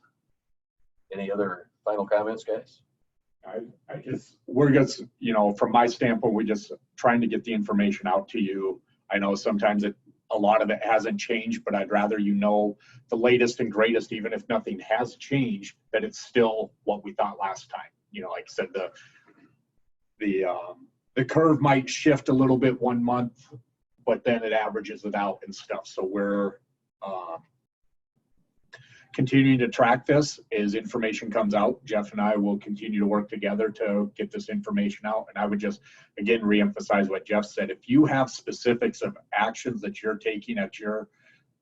Any other final comments, guys? We're just, you know, from my standpoint, we're just trying to get the information out to you. I know sometimes a lot of it hasn't changed, but I'd rather you know the latest and greatest, even if nothing has changed, that it's still what we thought last time. You know, like I said, the curve might shift a little bit 1 month, but then it averages it out and stuff. So we're continuing to track this as information comes out. Geoff and I will continue to work together to get this information out. And I would just, again, reemphasize what Geoff said. If you have specifics of actions that you're taking at your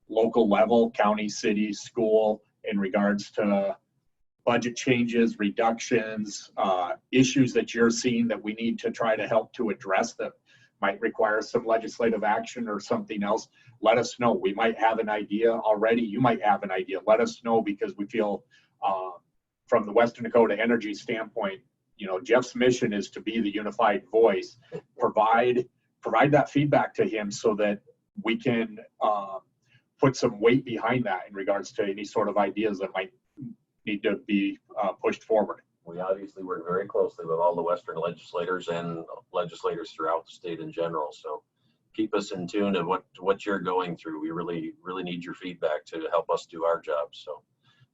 local level, county, city, school, in regards to budget changes, reductions, issues that you're seeing that we need to try to help to address that might require some legislative action or something else, let us know. We might have an idea already. You might have an idea. Let us know, because we feel from the Western Dakota Energy standpoint, you know, Geoff's mission is to be the unified voice. Provide that feedback to him so that we can put some weight behind that in regards to any sort of ideas that might need to be pushed forward. We obviously work very closely with all the Western legislators and legislators throughout the state in general. So keep us in tune of what you're going through. We really need your feedback to help us do our job. So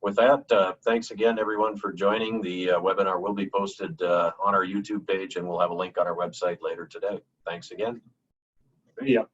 with that, thanks again, everyone, for joining. The webinar will be posted on our YouTube page, and we'll have a link on our website later today. Thanks again. Yep.